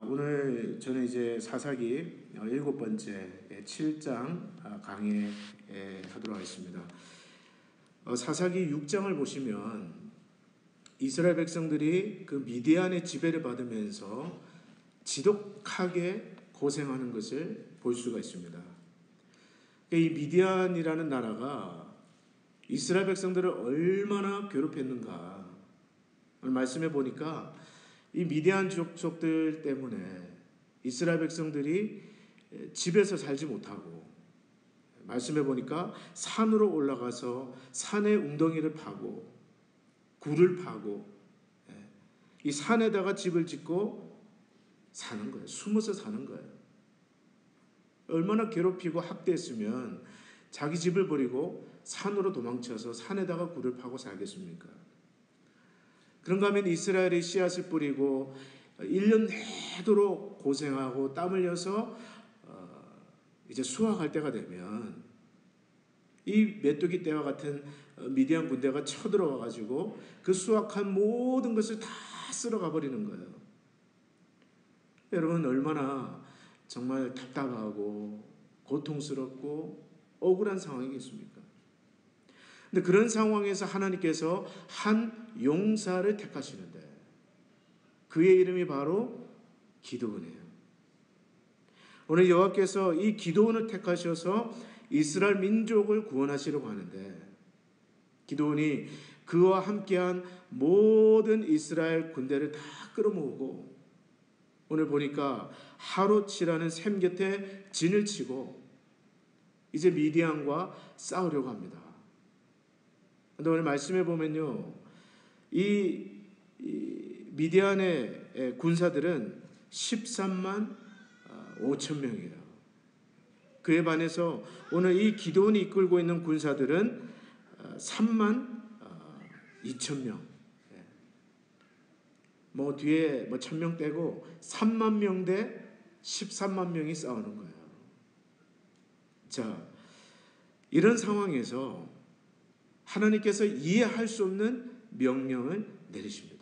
오늘 저는 이제 사사기 7번째 7장 강의하도록 하겠습니다. 사사기 6장을 보시면 이스라엘 백성들이 그 미디안의 지배를 받으면서 지독하게 고생하는 것을 볼 수가 있습니다. 이 미디안이라는 나라가 이스라엘 백성들을 얼마나 괴롭혔는가 말씀해 보니까 이 미디안 족속들 때문에 이스라엘 백성들이 집에서 살지 못하고, 말씀해 보니까 산으로 올라가서 산의 웅덩이를 파고 굴을 파고 이 산에다가 집을 짓고 사는 거예요. 숨어서 사는 거예요. 얼마나 괴롭히고 학대했으면 자기 집을 버리고 산으로 도망쳐서 산에다가 굴을 파고 살겠습니까? 그런가 하면 이스라엘이 씨앗을 뿌리고 1년 내도록 고생하고 땀 흘려서 이제 수확할 때가 되면 이 메뚜기 떼와 같은 미디안 군대가 쳐들어와 가지고 그 수확한 모든 것을 다 쓸어가 버리는 거예요. 여러분, 얼마나 정말 답답하고 고통스럽고 억울한 상황이겠습니까? 근데 그런 상황에서 하나님께서 한 용사를 택하시는데 그의 이름이 바로 기드온이에요. 오늘 여호와께서 이 기드온을 택하셔서 이스라엘 민족을 구원하시려고 하는데, 기드온이 그와 함께한 모든 이스라엘 군대를 다 끌어모으고 오늘 보니까 하롯이라는 샘 곁에 진을 치고 이제 미디안과 싸우려고 합니다. 근데 오늘 말씀해 보면요, 이 미디안의 군사들은 13만 5천 명이에요. 그에 반해서 오늘 이 기드온이 이끌고 있는 군사들은 3만 2천 명. 뒤에 1,000명 떼고 3만 명 대 13만 명이 싸우는 거예요. 자, 이런 상황에서 하나님께서 이해할 수 없는 명령을 내리십니다.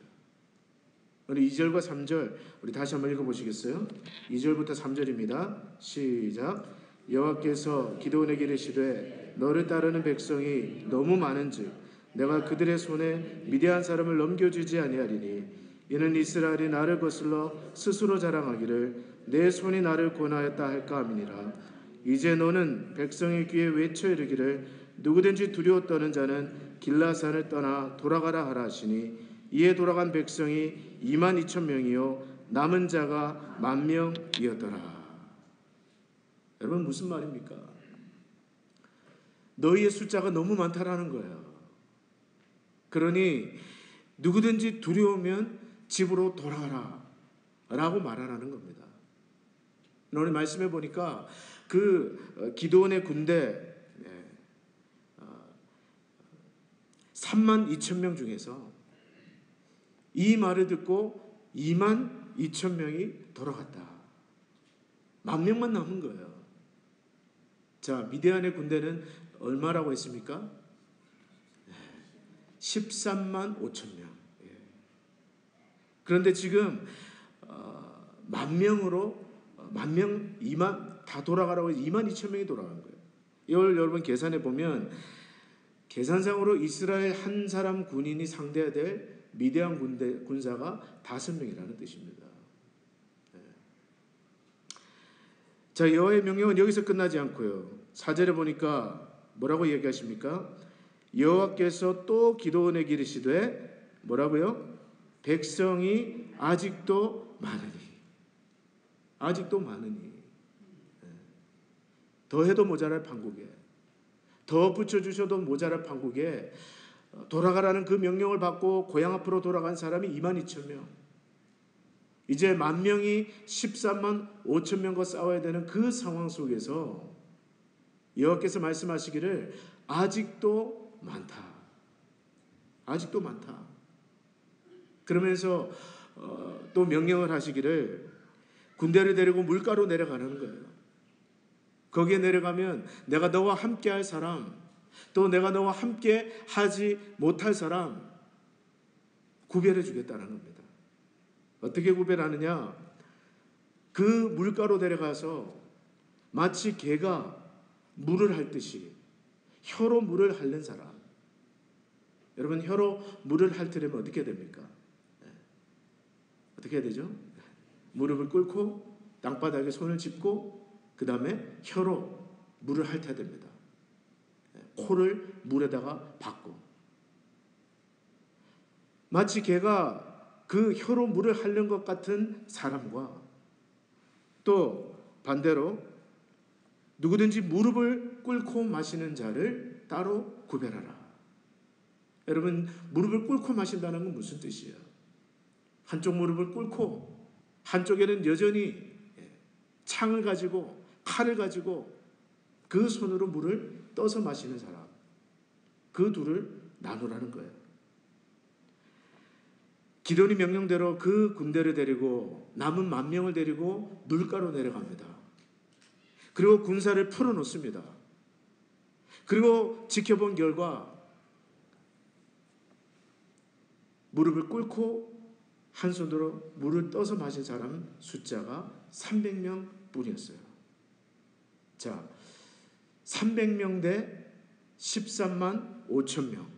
우리 2절과 3절 우리 다시 한번 읽어보시겠어요? 2절부터 3절입니다. 시작. 여호와께서 기드온에게 이르시되 너를 따르는 백성이 너무 많은즉 내가 그들의 손에 미디안 사람을 넘겨주지 아니하리니 이는 이스라엘이 나를 거슬러 스스로 자랑하기를 내 손이 나를 권하였다 할까 함이니라. 이제 너는 백성의 귀에 외쳐 이르기를 누구든지 두려워 떠는 자는 길라산을 떠나 돌아가라 하라 하시니 이에 돌아간 백성이 2만 2천 명이요 남은 자가 10,000명이었더라. 여러분, 무슨 말입니까? 너희의 숫자가 너무 많다라는 거예요. 그러니 누구든지 두려우면 집으로 돌아가라 라고 말하라는 겁니다. 오늘 말씀해 보니까 그 기드온의 군대 3만 2천 명 중에서 이 말을 듣고 2만 2천 명이 돌아갔다. 10,000명만 남은 거예요. 자, 미디안의 군대는 얼마라고 했습니까? 13만 5천 명. 그런데 지금 10,000명으로 10,000명 2만 다 돌아가라고 해서 2만 2천 명이 돌아간 거예요. 이걸 여러분 계산해 보면 계산상으로 이스라엘 한 사람 군인이 상대해야 될 미디안 군사가 5명이라는 뜻입니다. 자, 여호와의 명령은 여기서 끝나지 않고요. 4절에 보니까 뭐라고 얘기하십니까? 여호와께서 또 기드온에게 이르시되 뭐라고요? 백성이 아직도 많으니. 아직도 많으니. 더 해도 모자랄 판국에, 더 붙여주셔도 모자랄 판국에 돌아가라는 그 명령을 받고 고향 앞으로 돌아간 사람이 2만 2천 명. 이제 10,000명이 13만 5천 명과 싸워야 되는 그 상황 속에서 여호와께서 말씀하시기를 아직도 많다. 아직도 많다. 그러면서 또 명령을 하시기를 군대를 데리고 물가로 내려가는 거예요. 거기에 내려가면 내가 너와 함께 할 사람, 또 내가 너와 함께 하지 못할 사람 구별해 주겠다는 겁니다. 어떻게 구별하느냐? 그 물가로 데려가서 마치 개가 물을 핥듯이 혀로 물을 핥는 사람. 여러분, 혀로 물을 핥으려면 어떻게 해야 됩니까? 어떻게 해야 되죠? 무릎을 꿇고 땅바닥에 손을 짚고 그 다음에 혀로 물을 핥아야 됩니다. 코를 물에다가 박고. 마치 개가 그 혀로 물을 핥는 것 같은 사람과 또 반대로 누구든지 무릎을 꿇고 마시는 자를 따로 구별하라. 여러분, 무릎을 꿇고 마신다는 건 무슨 뜻이에요? 한쪽 무릎을 꿇고 한쪽에는 여전히 창을 가지고 칼을 가지고 그 손으로 물을 떠서 마시는 사람, 그 둘을 나누라는 거예요. 기드온이 명령대로 그 군대를 데리고 남은 10,000명을 데리고 물가로 내려갑니다. 그리고 군사를 풀어놓습니다. 그리고 지켜본 결과 무릎을 꿇고 한 손으로 물을 떠서 마신 사람 숫자가 300명 뿐이었어요. 자, 300명 대 13만 5천 명.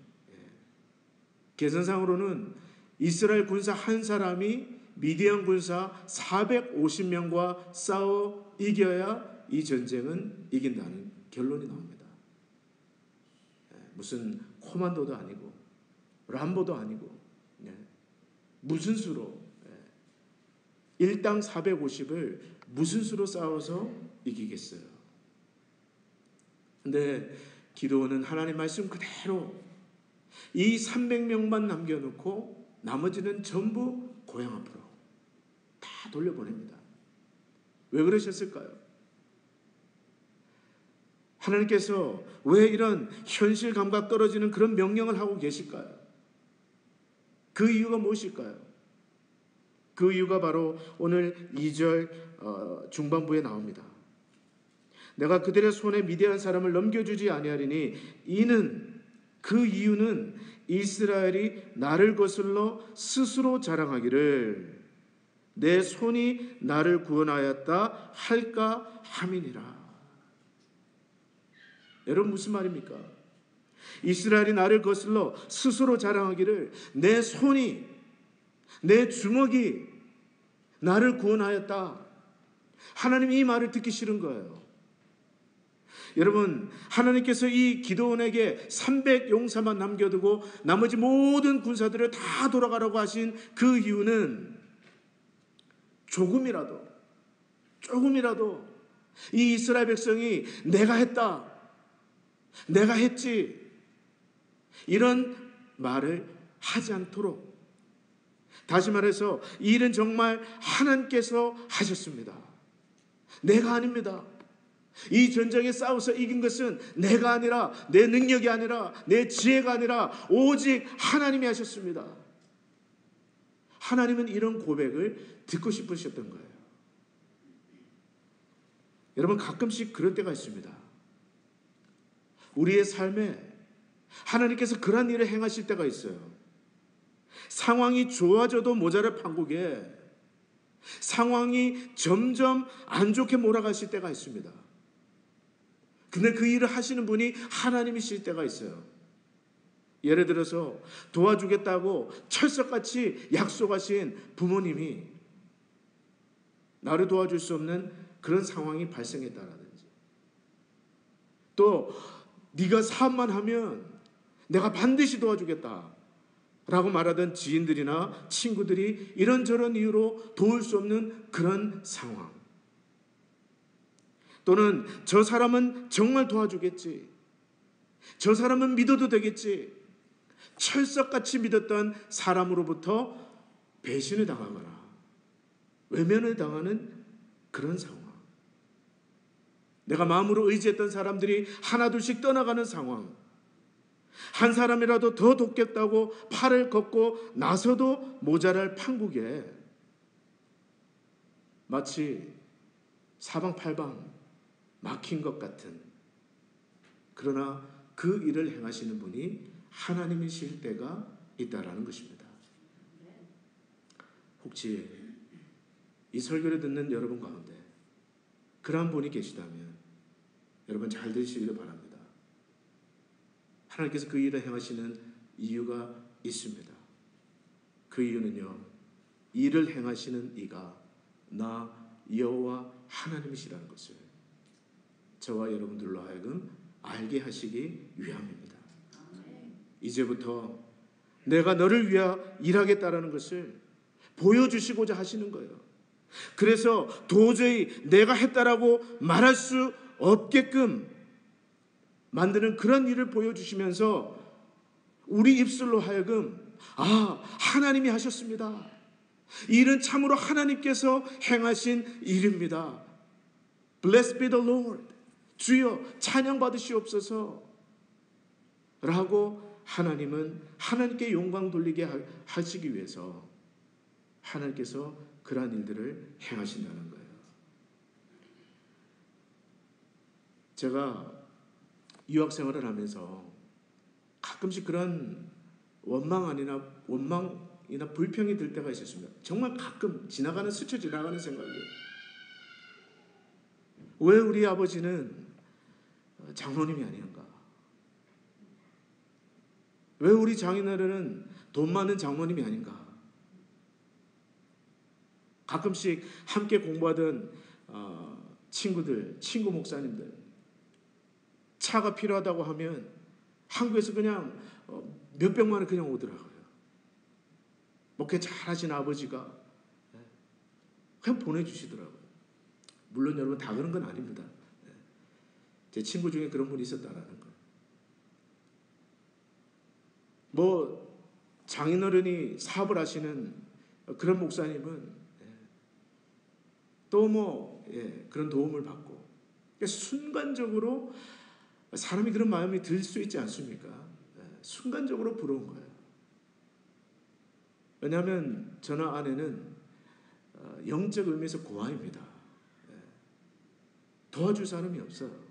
계산상으로는 이스라엘 군사 한 사람이 미디안 군사 450명과 싸워 이겨야 이 전쟁은 이긴다는 결론이 나옵니다. 무슨 코만도도 아니고 람보도 아니고 무슨 수로 일당 450을 무슨 수로 싸워서 이기겠어요. 근데 기드온은 하나님 말씀 그대로 이 300명만 남겨놓고 나머지는 전부 고향 앞으로 다 돌려보냅니다. 왜 그러셨을까요? 하나님께서 왜 이런 현실 감각 떨어지는 그런 명령을 하고 계실까요? 그 이유가 무엇일까요? 그 이유가 바로 오늘 2절 중반부에 나옵니다. 내가 그들의 손에 미디안 사람을 넘겨주지 아니하리니 이는 그 이유는 이스라엘이 나를 거슬러 스스로 자랑하기를 내 손이 나를 구원하였다 할까 함이니라. 여러분, 무슨 말입니까? 이스라엘이 나를 거슬러 스스로 자랑하기를 내 손이, 내 주먹이 나를 구원하였다. 하나님이 이 말을 듣기 싫은 거예요. 여러분, 하나님께서 이 기드온에게 300용사만 남겨두고 나머지 모든 군사들을 다 돌아가라고 하신 그 이유는 조금이라도 이 이스라엘 백성이 내가 했다, 내가 했지, 이런 말을 하지 않도록, 다시 말해서 이 일은 정말 하나님께서 하셨습니다. 내가 아닙니다. 이 전쟁에 싸워서 이긴 것은 내가 아니라, 내 능력이 아니라, 내 지혜가 아니라 오직 하나님이 하셨습니다. 하나님은 이런 고백을 듣고 싶으셨던 거예요. 여러분, 가끔씩 그럴 때가 있습니다. 우리의 삶에 하나님께서 그런 일을 행하실 때가 있어요. 상황이 좋아져도 모자랄 판국에 상황이 점점 안 좋게 몰아가실 때가 있습니다. 근데 그 일을 하시는 분이 하나님이실 때가 있어요. 예를 들어서 도와주겠다고 철석같이 약속하신 부모님이 나를 도와줄 수 없는 그런 상황이 발생했다라든지, 또 네가 사업만 하면 내가 반드시 도와주겠다 라고 말하던 지인들이나 친구들이 이런저런 이유로 도울 수 없는 그런 상황, 또는 저 사람은 정말 도와주겠지, 저 사람은 믿어도 되겠지, 철석같이 믿었던 사람으로부터 배신을 당하거나 외면을 당하는 그런 상황, 내가 마음으로 의지했던 사람들이 하나둘씩 떠나가는 상황, 한 사람이라도 더 돕겠다고 팔을 걷고 나서도 모자랄 판국에 마치 사방팔방 막힌 것 같은, 그러나 그 일을 행하시는 분이 하나님이실 때가 있다라는 것입니다. 혹시 이 설교를 듣는 여러분 가운데 그러한 분이 계시다면 여러분 잘 되시기를 바랍니다. 하나님께서 그 일을 행하시는 이유가 있습니다. 그 이유는요, 일을 행하시는 이가 나 여호와 하나님이시라는 것을 저와 여러분들로 하여금 알게 하시기 위함입니다. 이제부터 내가 너를 위하여 일하겠다라는 것을 보여주시고자 하시는 거예요. 그래서 도저히 내가 했다라고 말할 수 없게끔 만드는 그런 일을 보여주시면서 우리 입술로 하여금 하나님이 하셨습니다. 이 일은 참으로 하나님께서 행하신 일입니다. Blessed be the Lord. 주여 찬양 받으시옵소서 라고 하나님은 하나님께 영광 돌리게 하시기 위해서 하나님께서 그러한 일들을 행하신다는 거예요. 제가 유학 생활을 하면서 가끔씩 그런 원망이나 불평이 들 때가 있었습니다. 정말 가끔 스쳐 지나가는 생각이에요. 왜 우리 아버지는 장로님이 아닌가? 왜 우리 장인어른은 돈 많은 장로님이 아닌가? 가끔씩 함께 공부하던 친구 목사님들 차가 필요하다고 하면 한국에서 그냥 몇백만 원 그냥 오더라고요. 목회 잘하신 아버지가 그냥 보내주시더라고요. 물론 여러분 다 그런 건 아닙니다. 제 친구 중에 그런 분이 있었다라는 거. 장인어른이 사업을 하시는 그런 목사님은 또 그런 도움을 받고 순간적으로 사람이 그런 마음이 들 수 있지 않습니까? 순간적으로 부러운 거예요. 왜냐하면 저나 아내는 영적 의미에서 고아입니다. 도와줄 사람이 없어요.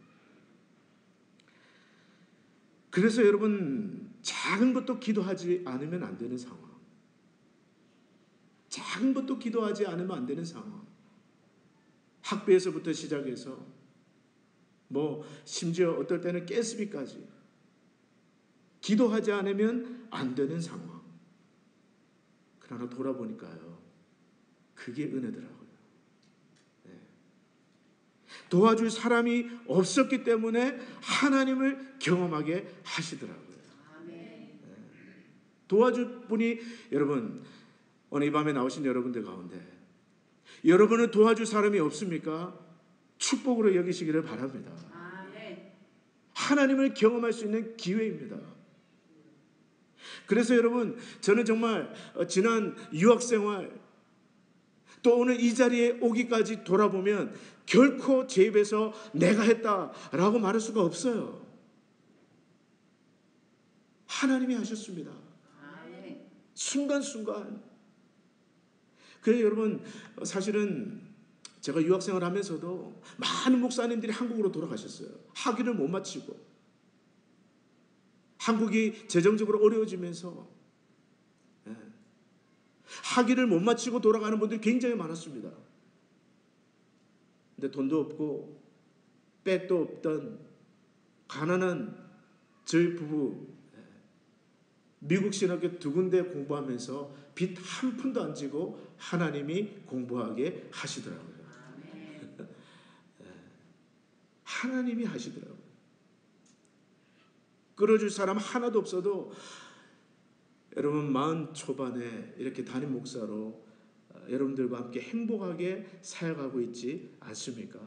그래서 여러분 작은 것도 기도하지 않으면 안 되는 상황. 작은 것도 기도하지 않으면 안 되는 상황. 학비에서부터 시작해서 심지어 어떨 때는 가스비까지 기도하지 않으면 안 되는 상황. 그러나 돌아보니까요, 그게 은혜더라고요. 도와줄 사람이 없었기 때문에 하나님을 경험하게 하시더라고요. 도와줄 분이 여러분 오늘 이 밤에 나오신 여러분들 가운데 여러분을 도와줄 사람이 없습니까? 축복으로 여기시기를 바랍니다. 하나님을 경험할 수 있는 기회입니다. 그래서 여러분 저는 정말 지난 유학생활 또 오늘 이 자리에 오기까지 돌아보면 결코 제 입에서 내가 했다라고 말할 수가 없어요. 하나님이 하셨습니다. 순간순간. 그래서 여러분 사실은 제가 유학생활 하면서도 많은 목사님들이 한국으로 돌아가셨어요. 학위를 못 마치고 한국이 재정적으로 어려워지면서 학위를 못 마치고 돌아가는 분들이 굉장히 많았습니다. 근데 돈도 없고 백도 없던 가난한 저희 부부 미국 신학교 2군데 공부하면서 빚 한 푼도 안 지고 하나님이 공부하게 하시더라고요. 하나님이 하시더라고요. 끌어줄 사람 하나도 없어도 여러분 40 초반에 이렇게 담임 목사로 여러분들과 함께 행복하게 살아가고 있지 않습니까?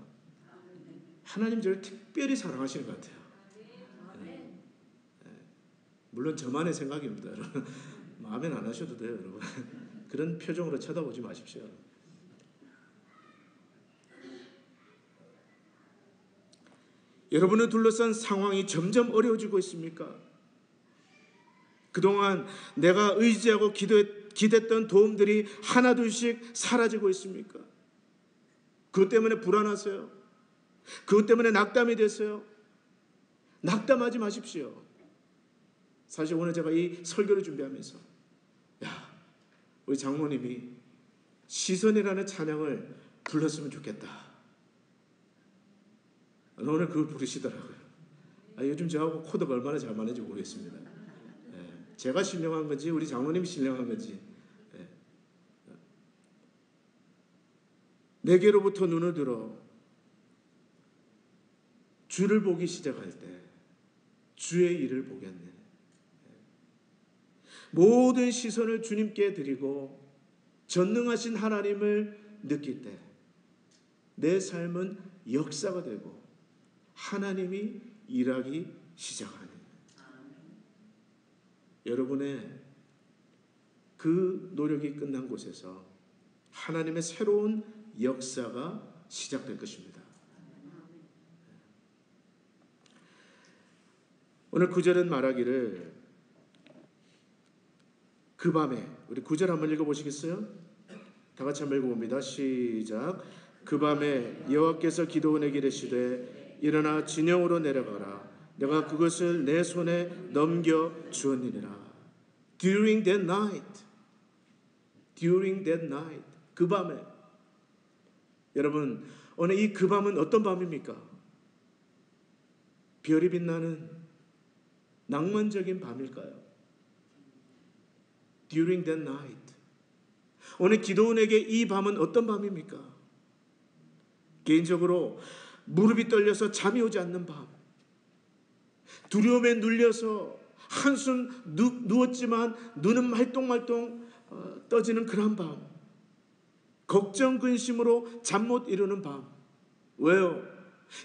하나님 저를 특별히 사랑하시는 것 같아요. 물론 저만의 생각입니다. 여러분 마음엔 안 하셔도 돼요. 여러분 그런 표정으로 쳐다보지 마십시오. 여러분을 둘러싼 상황이 점점 어려워지고 있습니까? 그동안 내가 의지하고 기댔던 도움들이 하나둘씩 사라지고 있습니까? 그것 때문에 불안하세요? 그것 때문에 낙담이 됐어요? 낙담하지 마십시오. 사실 오늘 제가 이 설교를 준비하면서 우리 장모님이 시선이라는 찬양을 불렀으면 좋겠다. 오늘 그걸 부르시더라고요. 요즘 저하고 코드가 얼마나 잘 맞는지 모르겠습니다. 제가 신령한 건지 우리 장로님이 신령한 건지. 내게로부터 눈을 들어 주를 보기 시작할 때 주의 일을 보겠네. 모든 시선을 주님께 드리고 전능하신 하나님을 느낄 때 내 삶은 역사가 되고 하나님이 일하기 시작하는 여러분의 그 노력이 끝난 곳에서 하나님의 새로운 역사가 시작될 것입니다. 오늘 9절은 말하기를 그 밤에, 우리 9절 한번 읽어보시겠어요? 다 같이 한번 읽어봅니다. 시작. 그 밤에 여호와께서 기드온에게 이르시되 일어나 진영으로 내려가라. 내가 그것을 내 손에 넘겨 주었느니라. During that night. During that night. 그 밤에. 여러분, 오늘 이 그 밤은 어떤 밤입니까? 별이 빛나는 낭만적인 밤일까요? During that night. 오늘 기드온에게 이 밤은 어떤 밤입니까? 개인적으로 무릎이 떨려서 잠이 오지 않는 밤, 두려움에 눌려서 한숨 누웠지만 눈은 말똥말똥 떠지는 그런 밤, 걱정 근심으로 잠 못 이루는 밤. 왜요?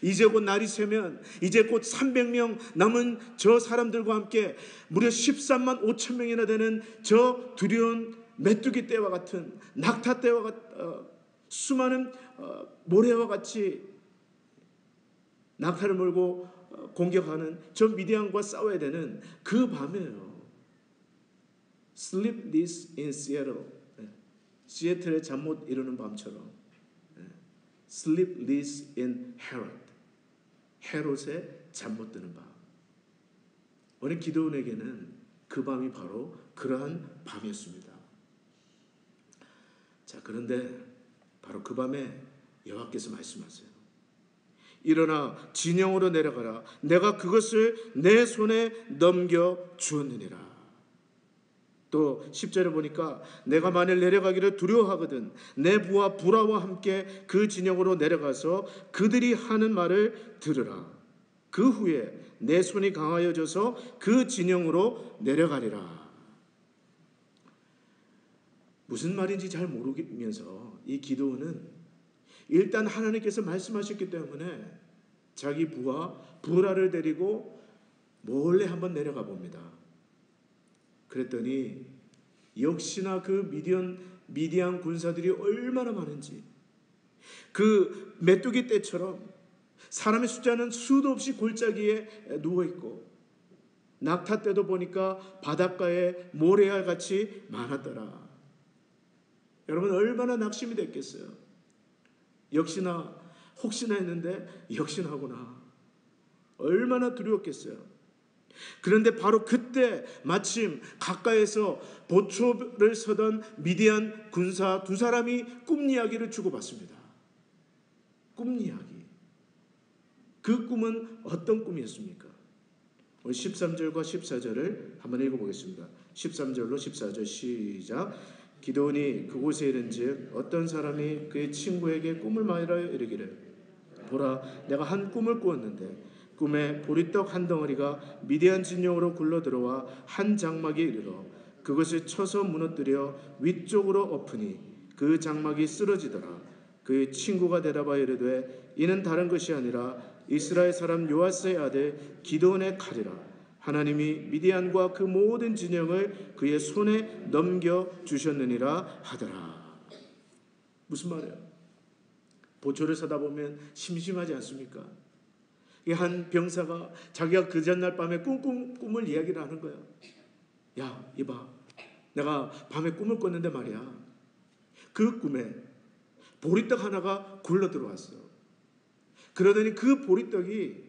이제 곧 날이 새면 이제 곧 300명 남은 저 사람들과 함께 무려 13만 5천 명이나 되는 저 두려운 메뚜기 떼와 같은 낙타 떼와 수많은 모래와 같이 낙타를 몰고 공격하는 저 미디안과 싸워야 되는 그 밤이에요. Sleepless in Seattle. 시애틀에 잠 못 이루는 밤처럼. Sleepless in Herod. 헤롯에 잠 못 드는 밤. 오늘 기드온에게는 그 밤이 바로 그러한 밤이었습니다. 자, 그런데 바로 그 밤에 여호와께서 말씀하세요. 일어나 진영으로 내려가라. 내가 그것을 내 손에 넘겨 주었느니라. 또 10절에 보니까 내가 만일 내려가기를 두려워하거든 내 부하 부라와 함께 그 진영으로 내려가서 그들이 하는 말을 들으라. 그 후에 내 손이 강하여져서 그 진영으로 내려가리라. 무슨 말인지 잘 모르면서 이 기드온은 일단 하나님께서 말씀하셨기 때문에 자기 부하 부라를 데리고 몰래 한번 내려가 봅니다. 그랬더니 역시나 그 미디안 군사들이 얼마나 많은지, 그 메뚜기 떼처럼 사람의 숫자는 수도 없이 골짜기에 누워있고 낙타 떼도 보니까 바닷가에 모래알 같이 많았더라. 여러분 얼마나 낙심이 됐겠어요. 역시나 혹시나 했는데 역시나 하구나. 얼마나 두려웠겠어요. 그런데 바로 그때 마침 가까이에서 보초를 서던 미디안 군사 두 사람이 꿈 이야기를 주고받습니다. 꿈 이야기. 그 꿈은 어떤 꿈이었습니까? 우리 13절과 14절을 한번 읽어보겠습니다. 13절로 14절 시작. 기드온이 그곳에 이른즉 어떤 사람이 그의 친구에게 꿈을 말하여 이르기를 보라, 내가 한 꿈을 꾸었는데 꿈에 보리떡 한 덩어리가 미디안 진영으로 굴러 들어와 한 장막에 이르러 그것을 쳐서 무너뜨려 위쪽으로 엎으니 그 장막이 쓰러지더라. 그의 친구가 대답하여 이르되 이는 다른 것이 아니라 이스라엘 사람 요아스의 아들 기드온의 칼이라. 하나님이 미디안과 그 모든 진영을 그의 손에 넘겨 주셨느니라 하더라. 무슨 말이에요? 보초를 서다 보면 심심하지 않습니까? 한 병사가 자기가 그 전날 밤에 꿈을 이야기를 하는 거예요. 야, 이봐, 내가 밤에 꿈을 꿨는데 말이야. 그 꿈에 보리떡 하나가 굴러 들어왔어. 그러더니 그 보리떡이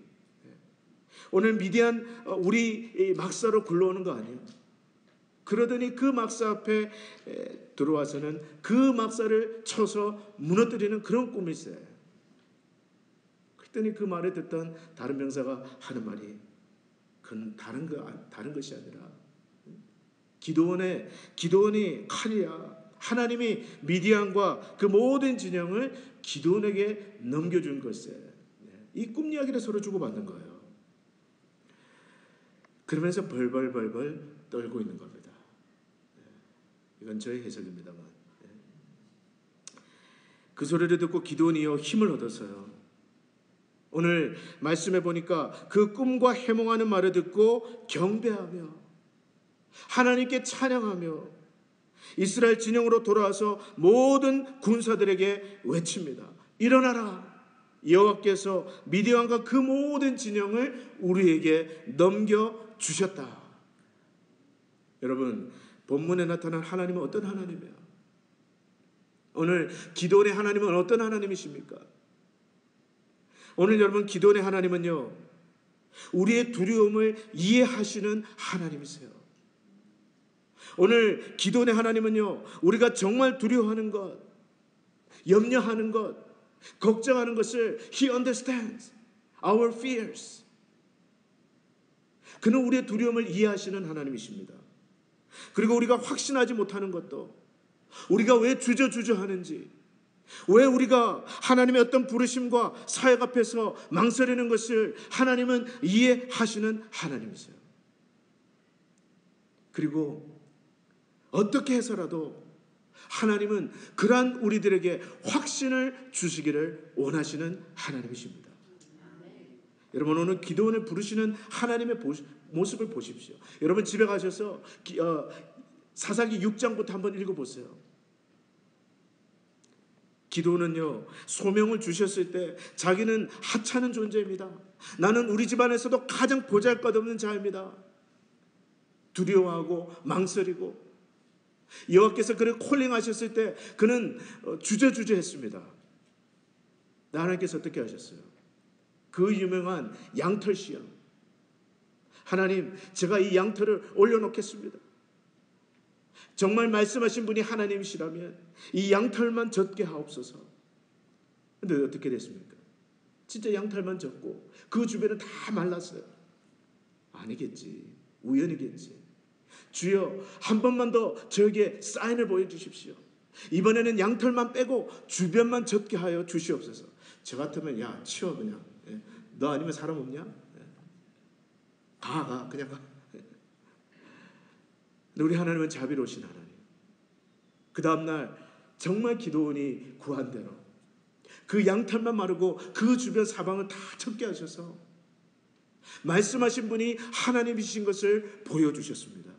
오늘 미디안 우리 막사로 굴러오는 거 아니에요. 그러더니 그 막사 앞에 들어와서는 그 막사를 쳐서 무너뜨리는 그런 꿈이 있어요. 그랬더니 그 말을 듣던 다른 병사가 하는 말이, 그건 다른 것이 아니라 기드온이 칼이야. 하나님이 미디안과 그 모든 진영을 기드온에게 넘겨준 것에, 이 꿈 이야기를 서로 주고받는 거예요. 그러면서 벌벌 떨고 있는 겁니다. 이건 저의 해석입니다만, 그 소리를 듣고 기드온이요 힘을 얻었어요. 오늘 말씀해 보니까 그 꿈과 해몽하는 말을 듣고 경배하며 하나님께 찬양하며 이스라엘 진영으로 돌아와서 모든 군사들에게 외칩니다. 일어나라. 여호와께서 미디안과 그 모든 진영을 우리에게 넘겨주셨다. 여러분, 본문에 나타난 하나님은 어떤 하나님이에요? 오늘 기드온의 하나님은 어떤 하나님이십니까? 오늘 여러분, 기드온의 하나님은요, 우리의 두려움을 이해하시는 하나님이세요. 오늘 기드온의 하나님은요, 우리가 정말 두려워하는 것, 염려하는 것, 걱정하는 것을 He understands our fears. 그는 우리의 두려움을 이해하시는 하나님이십니다. 그리고 우리가 확신하지 못하는 것도, 우리가 왜 주저하는지, 왜 우리가 하나님의 어떤 부르심과 사역 앞에서 망설이는 것을 하나님은 이해하시는 하나님이세요. 그리고 어떻게 해서라도 하나님은 그러한 우리들에게 확신을 주시기를 원하시는 하나님이십니다. 여러분, 오늘 기드온을 부르시는 하나님의 모습을 보십시오. 여러분, 집에 가셔서 사사기 6장부터 한번 읽어보세요. 기드온은요, 소명을 주셨을 때 자기는 하찮은 존재입니다. 나는 우리 집안에서도 가장 보잘것없는 자입니다. 두려워하고 망설이고, 여호와께서 그를 콜링하셨을 때 그는 주저했습니다. 하나님께서 어떻게 하셨어요? 그 유명한 양털 시험. 하나님, 제가 이 양털을 올려놓겠습니다. 정말 말씀하신 분이 하나님이시라면 이 양털만 젖게 하옵소서. 근데 어떻게 됐습니까? 진짜 양털만 젖고 그 주변은 다 말랐어요. 아니겠지, 우연이겠지. 주여, 한 번만 더 저에게 사인을 보여주십시오. 이번에는 양털만 빼고 주변만 젖게 하여 주시옵소서. 저 같으면 야, 치워 그냥. 너 아니면 사람 없냐? 가 그냥 가. 근데 우리 하나님은 자비로우신 하나님. 그 다음날 정말 기드온이 구한 대로 그 양털만 마르고 그 주변 사방을 다 젖게 하셔서 말씀하신 분이 하나님이신 것을 보여주셨습니다.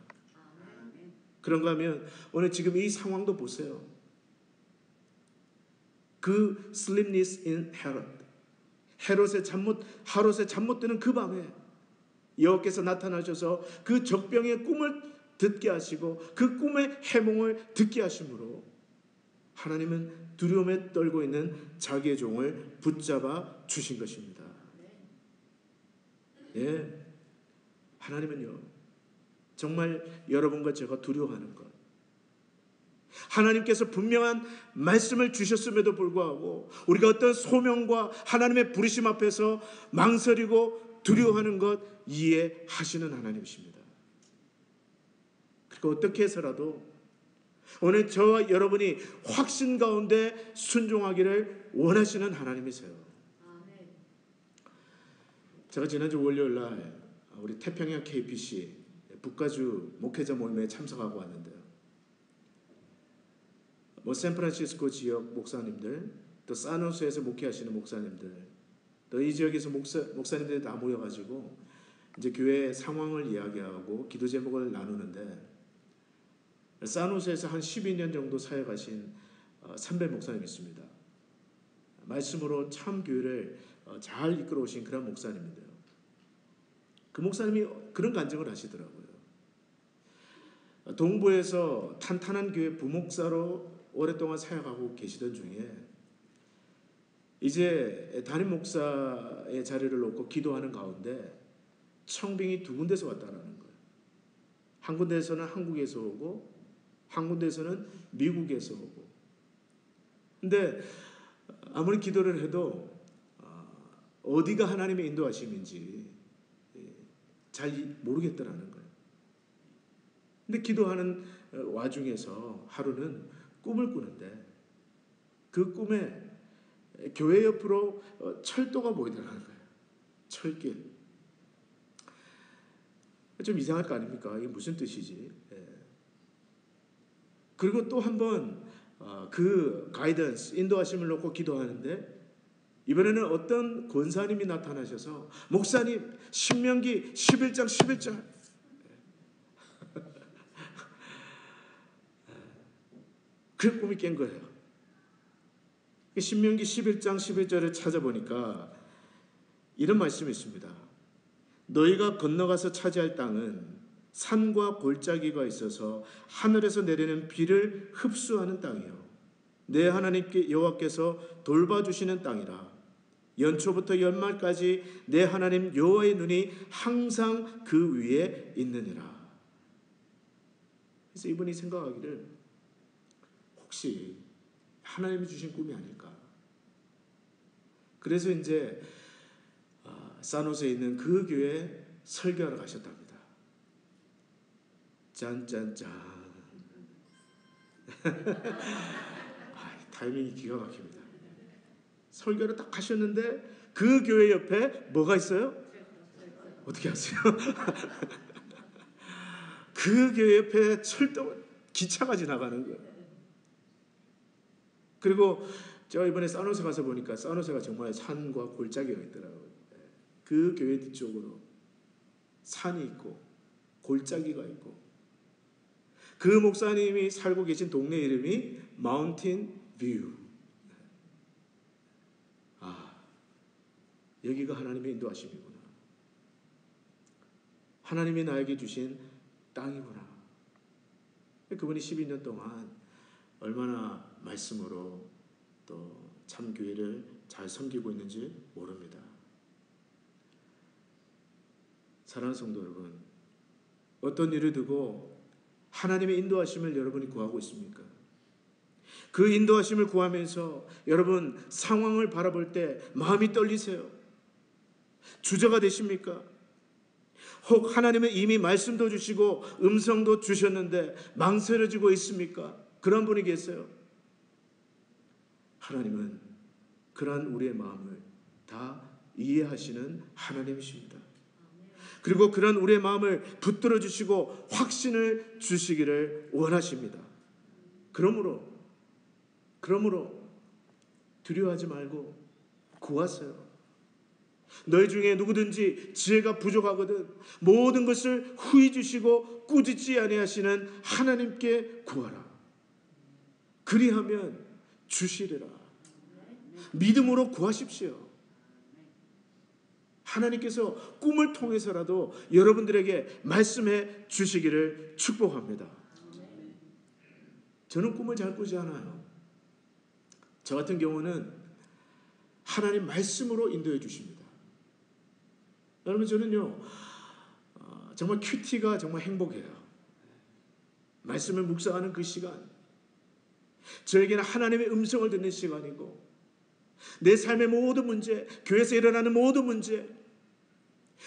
그런가 하면 오늘 지금 이 상황도 보세요. 그 sleepless in Herod, 하롯의 잠 못 드는 그 밤에 여호와께서 나타나셔서 그 적병의 꿈을 듣게 하시고 그 꿈의 해몽을 듣게 하심으로 하나님은 두려움에 떨고 있는 자기의 종을 붙잡아 주신 것입니다. 예, 하나님은요, 정말 여러분과 제가 두려워하는 것, 하나님께서 분명한 말씀을 주셨음에도 불구하고 우리가 어떤 소명과 하나님의 부르심 앞에서 망설이고 두려워하는 것 이해하시는 하나님이십니다. 그리고 어떻게 해서라도 오늘 저와 여러분이 확신 가운데 순종하기를 원하시는 하나님이세요. 제가 지난주 월요일날 우리 태평양 KPC 북가주 목회자 모임에 참석하고 왔는데요. 샌프란시스코 지역 목사님들, 또 산호수에서 목회하시는 목사님들, 또 이 지역에서 목사님들이 다 모여가지고 이제 교회 상황을 이야기하고 기도 제목을 나누는데, 산호수에서 한 12년 정도 사역하신 선배 목사님이 있습니다. 말씀으로 참 교회를 잘 이끌어 오신 그런 목사님인데요. 그 목사님이 그런 간증을 하시더라고요. 동부에서 탄탄한 교회 부목사로 오랫동안 사역하고 계시던 중에 이제 담임 목사의 자리를 놓고 기도하는 가운데 청빙이 2군데서 왔다라는 거예요. 한 군데에서는 한국에서 오고 한 군데에서는 미국에서 오고. 근데 아무리 기도를 해도 어디가 하나님의 인도하심인지 잘 모르겠더라는 거예요. 근데 기도하는 와중에서 하루는 꿈을 꾸는데 그 꿈에 교회 옆으로 철도가 보이더라는 거예요. 철길. 좀 이상할 거 아닙니까? 이게 무슨 뜻이지? 그리고 또 한 번 그 가이던스, 인도하심을 놓고 기도하는데 이번에는 어떤 권사님이 나타나셔서 목사님 신명기 11장 11절 그 꿈이 깬 거예요. 신명기 11장 11절을 찾아보니까 이런 말씀이 있습니다. 너희가 건너가서 차지할 땅은 산과 골짜기가 있어서 하늘에서 내리는 비를 흡수하는 땅이요 내 하나님께 여호와께서 돌봐주시는 땅이라. 연초부터 연말까지 내 하나님 여호와의 눈이 항상 그 위에 있느니라. 그래서 이분이 생각하기를 혹시 하나님이 주신 꿈이 아닐까. 그래서 이제 산호세에 있는 그 교회에 설교하러 가셨답니다. 짠짠짠. 타이밍이 기가 막힙니다. 설교를 딱 하셨는데 그 교회 옆에 뭐가 있어요? 어떻게 아세요? 그 교회 옆에 철도 기차가 지나가는 거예요. 그리고 제가 이번에 산호세 가서 보니까 산호세가 정말 산과 골짜기가 있더라고요. 그 교회 뒤쪽으로 산이 있고 골짜기가 있고 그 목사님이 살고 계신 동네 이름이 마운틴 뷰. 여기가 하나님의 인도하심이구나. 하나님이 나에게 주신 땅이구나. 그분이 12년 동안 얼마나 말씀으로 또 참 교회를 잘 섬기고 있는지 모릅니다. 사랑하는 성도 여러분, 어떤 일을 두고 하나님의 인도하심을 여러분이 구하고 있습니까? 그 인도하심을 구하면서 여러분 상황을 바라볼 때 마음이 떨리세요? 주저가 되십니까? 혹 하나님은 이미 말씀도 주시고 음성도 주셨는데 망설여지고 있습니까? 그런 분이 계세요. 하나님은 그러한 우리의 마음을 다 이해하시는 하나님이십니다. 그리고 그런 우리의 마음을 붙들어 주시고 확신을 주시기를 원하십니다. 그러므로 두려워하지 말고 구하세요. 너희 중에 누구든지 지혜가 부족하거든 모든 것을 후히 주시고 꾸짖지 아니하시는 하나님께 구하라. 그리하면 주시리라. 믿음으로 구하십시오. 하나님께서 꿈을 통해서라도 여러분들에게 말씀해 주시기를 축복합니다. 저는 꿈을 잘 꾸지 않아요. 저 같은 경우는 하나님 말씀으로 인도해 주십니다. 여러분 저는요 정말 큐티가 정말 행복해요. 말씀을 묵상하는 그 시간, 저에게는 하나님의 음성을 듣는 시간이고 내 삶의 모든 문제, 교회에서 일어나는 모든 문제,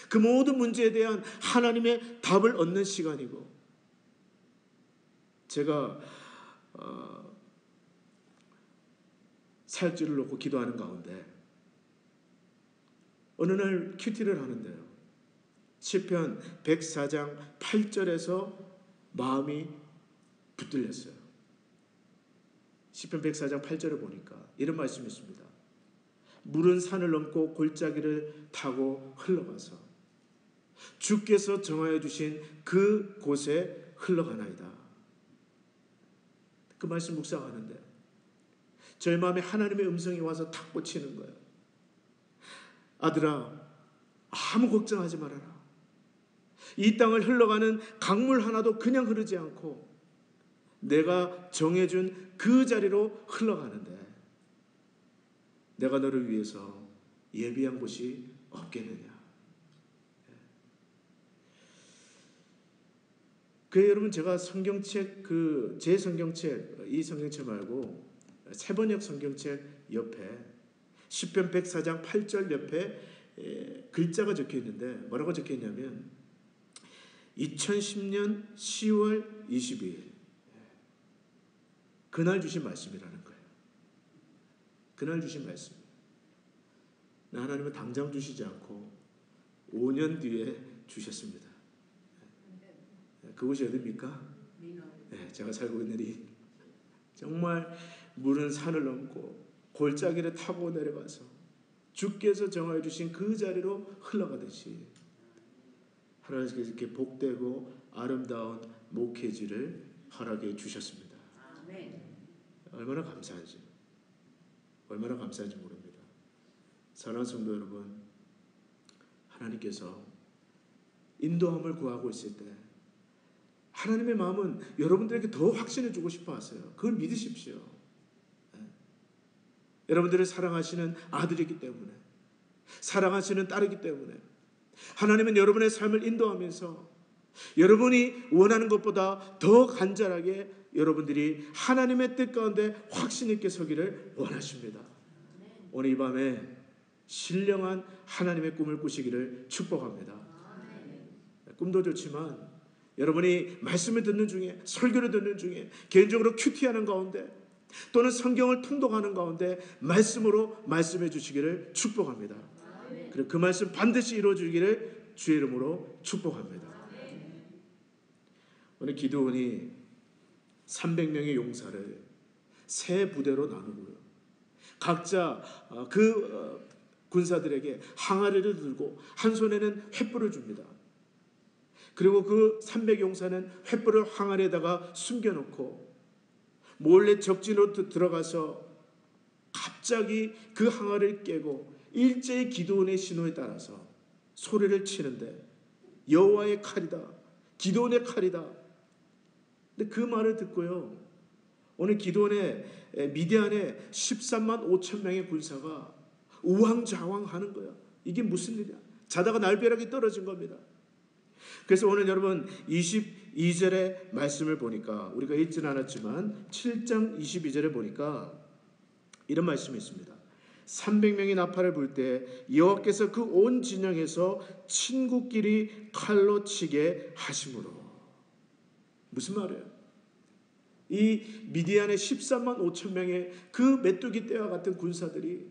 그 모든 문제에 대한 하나님의 답을 얻는 시간이고, 제가 사역지를 놓고 기도하는 가운데 어느 날 큐티를 하는데요, 시편 104장 8절에서 마음이 붙들렸어요. 시편 104장 8절을 보니까 이런 말씀이 있습니다. 물은 산을 넘고 골짜기를 타고 흘러가서 주께서 정하여 주신 그 곳에 흘러가나이다. 그 말씀 묵상하는데 저의 마음에 하나님의 음성이 와서 탁 꽂히는 거예요. 아들아, 아무 걱정하지 말아라. 이 땅을 흘러가는 강물 하나도 그냥 흐르지 않고 내가 정해준 그 자리로 흘러가는데 내가 너를 위해서 예비한 곳이 없겠느냐. 그 여러분 제가 성경책 제 성경책 이 성경책 말고 세번역 성경책 옆에 시편 104장 8절 옆에 글자가 적혀 있는데 뭐라고 적혀 있냐면 2010년 10월 22일 그날 주신 말씀이라는 거예요. 그날 주신 말씀. 하나님은 당장 주시지 않고 5년 뒤에 주셨습니다. 그곳이 어디입니까? 네, 제가 살고 있는 이 정말 물은 산을 넘고 골짜기를 타고 내려가서 주께서 정하여 주신 그 자리로 흘러가듯이 하나님께서 이렇게 복되고 아름다운 목회지를 허락해 주셨습니다. 얼마나 감사한지, 얼마나 감사한지 모릅니다. 사랑하는 성도 여러분, 하나님께서 인도함을 구하고 있을 때 하나님의 마음은 여러분들에게 더 확신해 주고 싶어 하세요. 그걸 믿으십시오. 여러분들을 사랑하시는 아들이기 때문에, 사랑하시는 딸이기 때문에 하나님은 여러분의 삶을 인도하면서 여러분이 원하는 것보다 더 간절하게 여러분들이 하나님의 뜻 가운데 확신 있게 서기를 원하십니다. 오늘 이 밤에 신령한 하나님의 꿈을 꾸시기를 축복합니다. 꿈도 좋지만 여러분이 말씀을 듣는 중에, 설교를 듣는 중에, 개인적으로 큐티하는 가운데 또는 성경을 통독하는 가운데 말씀으로 말씀해 주시기를 축복합니다. 그리고 그 말씀 반드시 이루어 주기를 주의 이름으로 축복합니다. 오늘 기드온이 300명의 용사를 세 부대로 나누고요. 각자 군사들에게 항아리를 들고 한 손에는 횃불을 줍니다. 그리고 그 300용사는 횃불을 항아리에다가 숨겨놓고 몰래 적진으로 들어가서 갑자기 그 항아리를 깨고 일제히 기드온의 신호에 따라서 소리를 치는데 여호와의 칼이다, 기드온의 칼이다. 근데 그 말을 듣고요, 오늘 기드온의 미디안의 13만 5천 명의 군사가 우왕좌왕하는 거야. 이게 무슨 일이야? 자다가 날벼락이 떨어진 겁니다. 그래서 오늘 여러분 22절의 말씀을 보니까, 우리가 읽지는 않았지만 7장 22절에 보니까 이런 말씀이 있습니다. 300명이 나팔을 불 때 여호와께서 그 온 진영에서 친구끼리 칼로 치게 하심으로. 무슨 말이에요? 이 미디안의 13만 5천 명의 그 메뚜기 떼와 같은 군사들이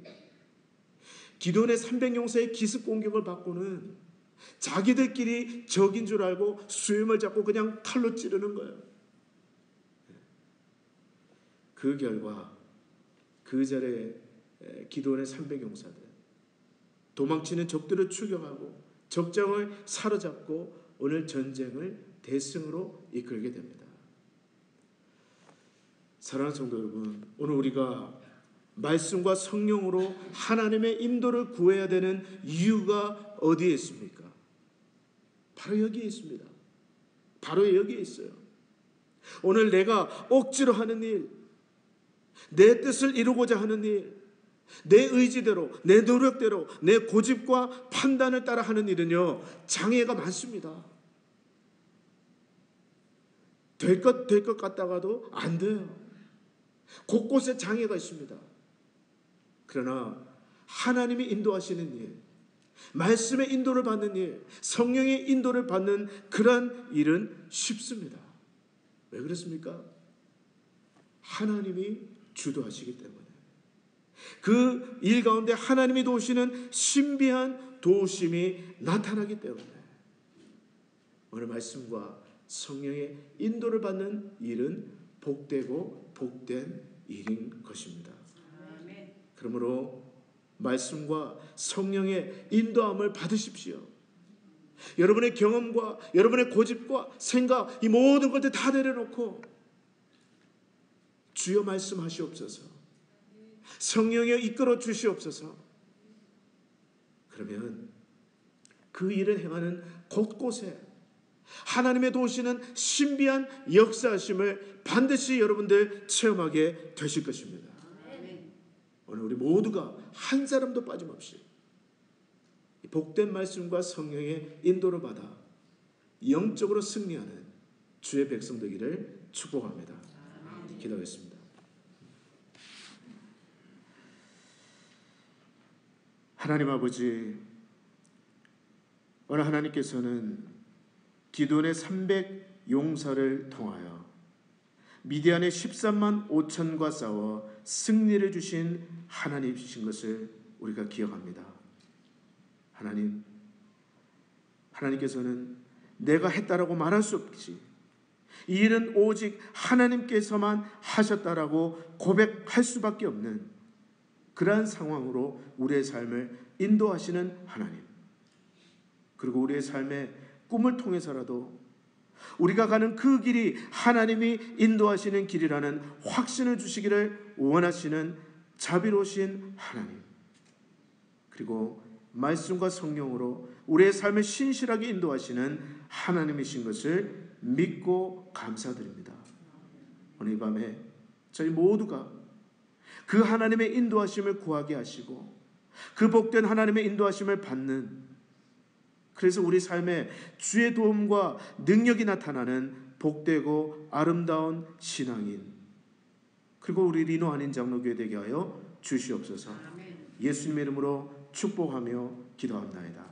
기드온의 300용사의 기습 공격을 받고는 자기들끼리 적인 줄 알고 수염을 잡고 그냥 칼로 찌르는 거예요. 그 결과 그 자리에 기드온의 300용사들 도망치는 적들을 추격하고 적장을 사로잡고 오늘 전쟁을 대승으로 이끌게 됩니다. 사랑하는 성도 여러분, 오늘 우리가 말씀과 성령으로 하나님의 인도를 구해야 되는 이유가 어디에 있습니까? 바로 여기에 있습니다. 바로 여기에 있어요. 오늘 내가 억지로 하는 일, 내 뜻을 이루고자 하는 일, 내 의지대로, 내 노력대로, 내 고집과 판단을 따라 하는 일은요, 장애가 많습니다. 될 것 같다가도 안 돼요. 곳곳에 장애가 있습니다. 그러나 하나님이 인도하시는 일, 말씀의 인도를 받는 일, 성령의 인도를 받는 그런 일은 쉽습니다. 왜 그렇습니까? 하나님이 주도하시기 때문에. 그 일 가운데 하나님이 도우시는 신비한 도우심이 나타나기 때문에 오늘 말씀과 성령의 인도를 받는 일은 복되고 복된 일인 것입니다. 그러므로 말씀과 성령의 인도함을 받으십시오. 여러분의 경험과 여러분의 고집과 생각, 이 모든 것들 다 내려놓고 주여 말씀하시옵소서, 성령여 이끌어 주시옵소서. 그러면 그 일을 행하는 곳곳에 하나님의 도우시는 신비한 역사하심을 반드시 여러분들 체험하게 되실 것입니다. 오늘 우리 모두가 한 사람도 빠짐없이 복된 말씀과 성령의 인도를 받아 영적으로 승리하는 주의 백성 되기를 축복합니다. 기도하겠습니다. 하나님 아버지, 오늘 하나님께서는 기드온의 300 용사를 통하여 미디안의 13만 5천과 싸워 승리를 주신 하나님이신 것을 우리가 기억합니다. 하나님께서는 내가 했다라고 말할 수 없지, 이 일은 오직 하나님께서만 하셨다라고 고백할 수밖에 없는 그러한 상황으로 우리의 삶을 인도하시는 하나님, 그리고 우리의 삶의 꿈을 통해서라도 우리가 가는 그 길이 하나님이 인도하시는 길이라는 확신을 주시기를 원하시는 자비로우신 하나님, 그리고 말씀과 성령으로 우리의 삶을 신실하게 인도하시는 하나님이신 것을 믿고 감사드립니다. 오늘 이 밤에 저희 모두가 그 하나님의 인도하심을 구하게 하시고 그 복된 하나님의 인도하심을 받는, 그래서 우리 삶에 주의 도움과 능력이 나타나는 복되고 아름다운 신앙인, 그리고 우리 리노 한인 장로교회 되게 하여 주시옵소서. 예수님의 이름으로 축복하며 기도합나이다.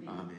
아멘.